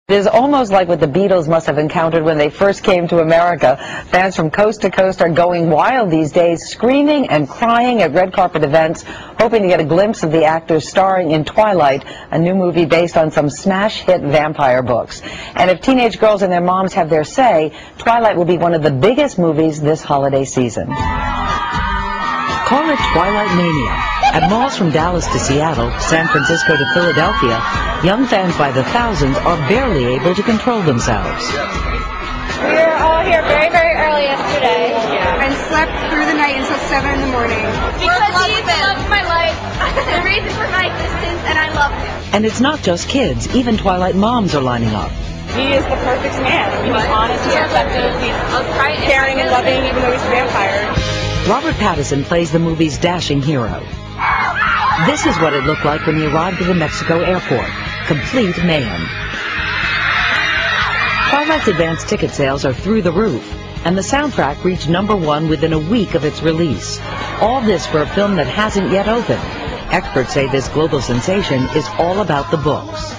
It is almost like what the Beatles must have encountered when they first came to America. Fans from coast to coast are going wild these days, screaming and crying at red carpet events, hoping to get a glimpse of the actors starring in Twilight, a new movie based on some smash hit vampire books. And if teenage girls and their moms have their say, Twilight will be one of the biggest movies this holiday season. Call it Twilight Mania. At malls from Dallas to Seattle, San Francisco to Philadelphia, young fans by the thousands are barely able to control themselves. We were all here very, very early yesterday and slept through the night until 7 in the morning. Because he loves my life, the reason for my existence, and I love him. And it's not just kids, even Twilight moms are lining up. He is the perfect man. He's honest, he's effective, he's caring and loving, even though he's a vampire. Robert Pattinson plays the movie's dashing hero. This is what it looked like when he arrived at the Mexico airport. Complete mayhem. Twilight's advance ticket sales are through the roof, and the soundtrack reached #1 within a week of its release. All this for a film that hasn't yet opened. Experts say this global sensation is all about the books.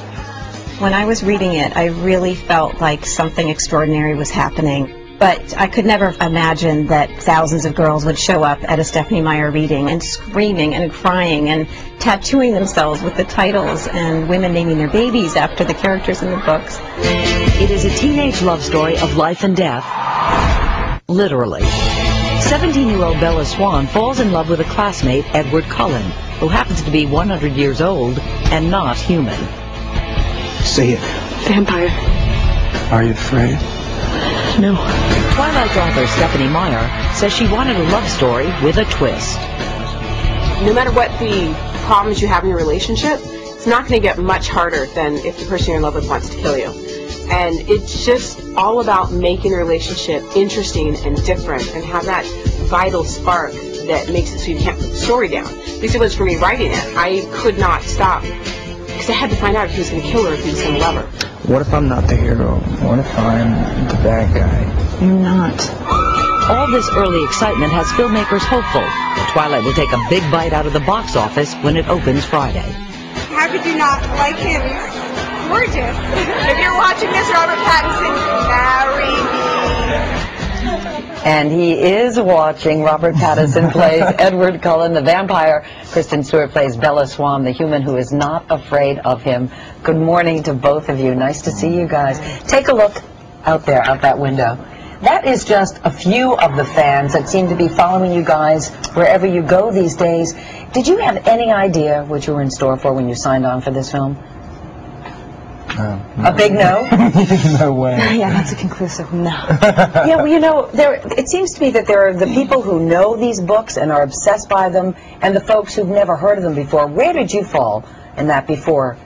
When I was reading it, I really felt like something extraordinary was happening. But I could never imagine that thousands of girls would show up at a Stephenie Meyer reading and screaming and crying and tattooing themselves with the titles and women naming their babies after the characters in the books. It is a teenage love story of life and death, literally. 17-year-old Bella Swan falls in love with a classmate, Edward Cullen, who happens to be 100 years old and not human. Say it. Vampire. Are you afraid? No. Twilight author Stephenie Meyer says she wanted a love story with a twist. No matter what the problems you have in your relationship, it's not going to get much harder than if the person you're in love with wants to kill you. And it's just all about making a relationship interesting and different and have that vital spark that makes it so you can't put the story down. At least it was for me writing it. I could not stop because I had to find out if he was going to kill her or if he was going to love her. What if I'm not the hero? What if I'm the bad guy? You're not. All this early excitement has filmmakers hopeful that Twilight will take a big bite out of the box office when it opens Friday. How could you not like him? He's gorgeous. If you're watching this, Robert Pattinson, marry me. And he is watching. Robert Pattinson plays Edward Cullen, the vampire. Kristen Stewart plays Bella Swan, the human who is not afraid of him. Good morning to both of you. Nice to see you guys. Take a look out there, out that window. That is just a few of the fans that seem to be following you guys wherever you go these days. Did you have any idea what you were in store for when you signed on for this film? No. A big no? No way. Yeah, that's a conclusive no. Yeah, well, you know, it seems to me that there are the people who know these books and are obsessed by them, and the folks who've never heard of them before. Where did you fall in that before,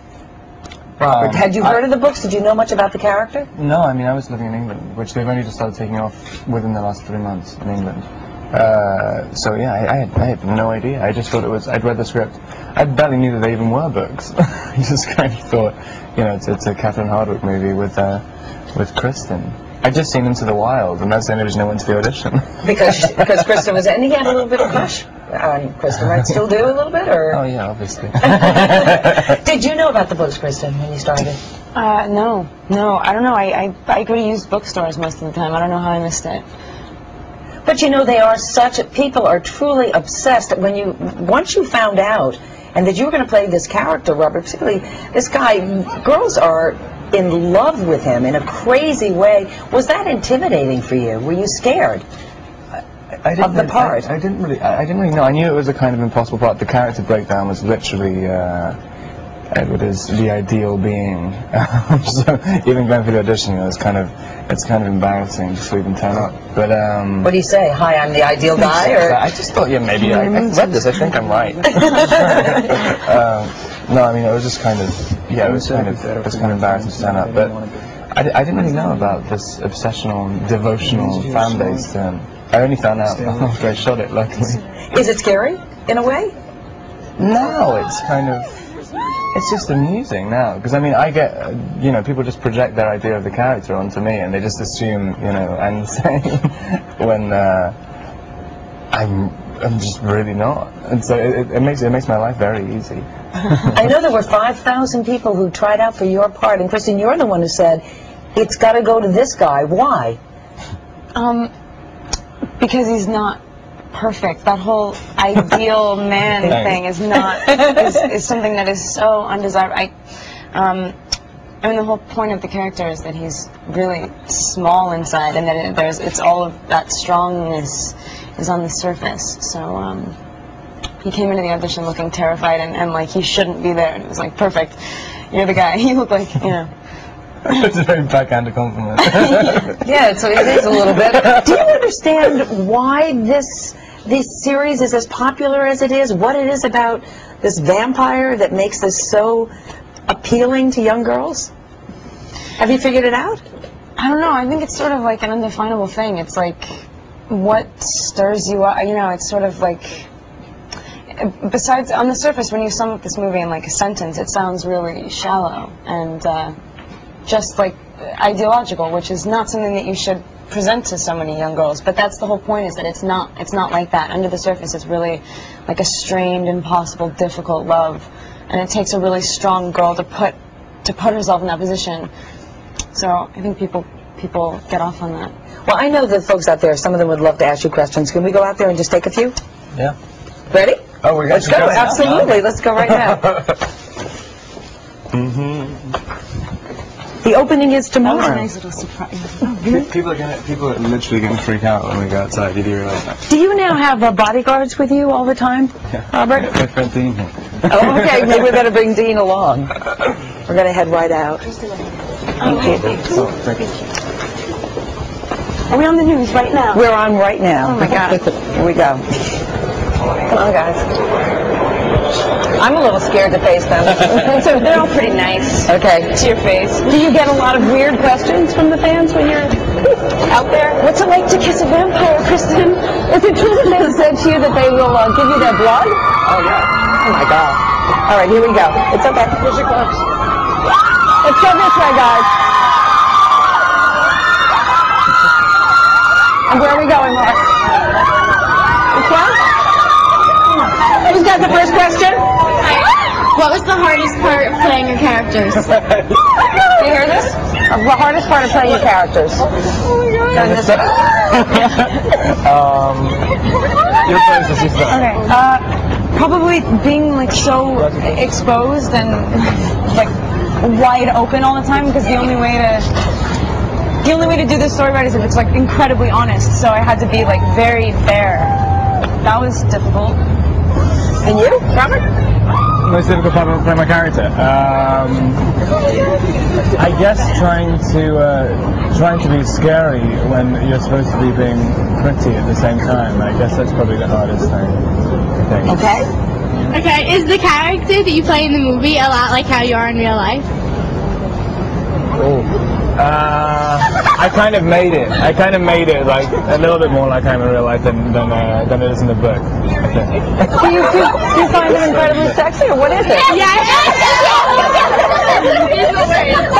Robert? Had you heard of the books? Did you know much about the character? No, I mean, I was living in England, which they've only just started taking off within the last 3 months in England. So yeah, I had no idea. I just thought it was, I'd read the script. I barely knew that they even were books. I just kind of thought, you know, it's a Catherine Hardwicke movie with Kristen. I'd just seen Into the Wild, and that's the only reason I went to the audition. Because Kristen was, and he had a little bit of crush on Kristen, right? Still do a little bit, or? Oh yeah, obviously. Did you know about the books, Kristen, when you started? No, I don't know. I go to used bookstores most of the time. I don't know how I missed it. But you know, they are people are truly obsessed. Once you found out, and that you were going to play this character, Robert, particularly this guy, girls are in love with him in a crazy way. Was that intimidating for you? Were you scared of the part? I didn't really know. I knew it was a kind of impossible part. The character breakdown was literally Edward is the ideal being. So even going for the audition, it's kind of embarrassing just to even turn up. But what do you say? Hi, I'm the ideal guy, or? I just thought, yeah, maybe I read this. I think I'm right. No, I mean, it was just kind of, yeah, it was kind of embarrassing to turn up. But I didn't really know about this obsessional, devotional fan base to him. I only found out after I shot it, luckily. Is it scary in a way? No, it's kind of. It's just amusing now, because I mean, I get, you know, people just project their idea of the character onto me, and they just assume, you know, and say when I'm I'm just really not. And so it makes my life very easy. I know there were 5,000 people who tried out for your part, and Kristen, you're the one who said, it's got to go to this guy. Why? Because he's not perfect. That whole ideal man thing is not is something that is so undesirable. I mean, the whole point of the character is that he's really small inside, and that it's all of that strongness is on the surface. So he came into the audition looking terrified and like he shouldn't be there, and it was like, perfect, you're the guy. You look like, you know. It's a very backhanded compliment. Yeah, so it is a little bit. Do you understand why this series is as popular as it is? What it is about this vampire that makes this so appealing to young girls? Have you figured it out? I don't know. I think it's sort of like an undefinable thing. It's like what stirs you up. You know, it's sort of like, besides, on the surface, when you sum up this movie in like a sentence, it sounds really shallow and just like ideological, which is not something that you should present to so many young girls. But that's the whole point, is that it's not like that. Under the surface, it's really like a strained, impossible, difficult love, and it takes a really strong girl to put herself in that position. So I think people get off on that. Well, I know that folks out there, some of them would love to ask you questions. Can we go out there and just take a few? Yeah. Ready? Oh, we got Let's go. Absolutely. Let's go right now. The opening is tomorrow. That was a nice little surprise. People are literally going to freak out when we go outside. Did you realize that? Do you now have bodyguards with you all the time, Robert? My friend Dean here. Oh, okay. Maybe we better bring Dean along. We're going to head right out. Thank you. Are we on the news right now? We're on right now. Oh my God. Here we go. Come on, guys. I'm a little scared to face them. So they're all pretty nice. Okay. To your face. Do you get a lot of weird questions from the fans when you're out there? What's it like to kiss a vampire, Kristen? Is it true that they said to you that they will give you their blood? Oh, yeah. Oh, my God. All right, here we go. It's okay. Here's your gloves. Let's go this way, guys. And where are we going, Mark? This one? Who's got the first question? What was the hardest part of playing your characters? You hear this? The hardest part of playing your characters. Oh my God. Your place is just Okay. Probably being like so exposed and like wide open all the time, because the only way to do this story right is if it's like incredibly honest. So I had to be like very bare. That was difficult. And you, Robert? Most difficult part of playing my character. I guess trying to be scary when you're supposed to be being pretty at the same time. I guess that's probably the hardest thing, I think. Okay. Okay, is the character that you play in the movie a lot like how you are in real life? Oh. I kind of made it. Like a little bit more like I'm in real life than it is in the book. Do you find it incredibly sexy, or what is it?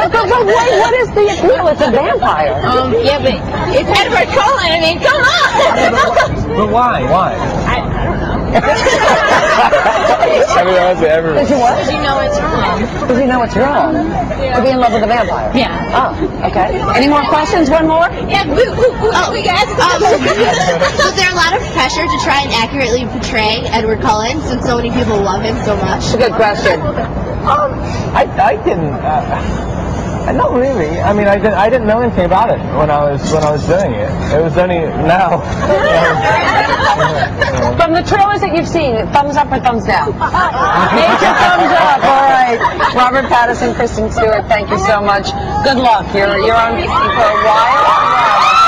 But what is the appeal? It's a vampire. Yeah, but it's Edward Cullen. I mean, come on. But why? I don't know. I mean, honestly, everyone. Did you what? Because you know it's wrong. Because you know it's wrong. To be in love with a vampire. Yeah. Oh, okay. Any more questions? One more? Yeah. Oh, guys. Was there a lot of pressure to try and accurately portray Edward Cullen, since so many people love him so much? That's a good question. I didn't. Not really. I mean, I didn't know anything about it when I was doing it. It was only now. From the trailers that you've seen, thumbs up or thumbs down? Major thumbs up. All right. Robert Pattinson, Kristen Stewart, thank you so much. Good luck. You're on for a while.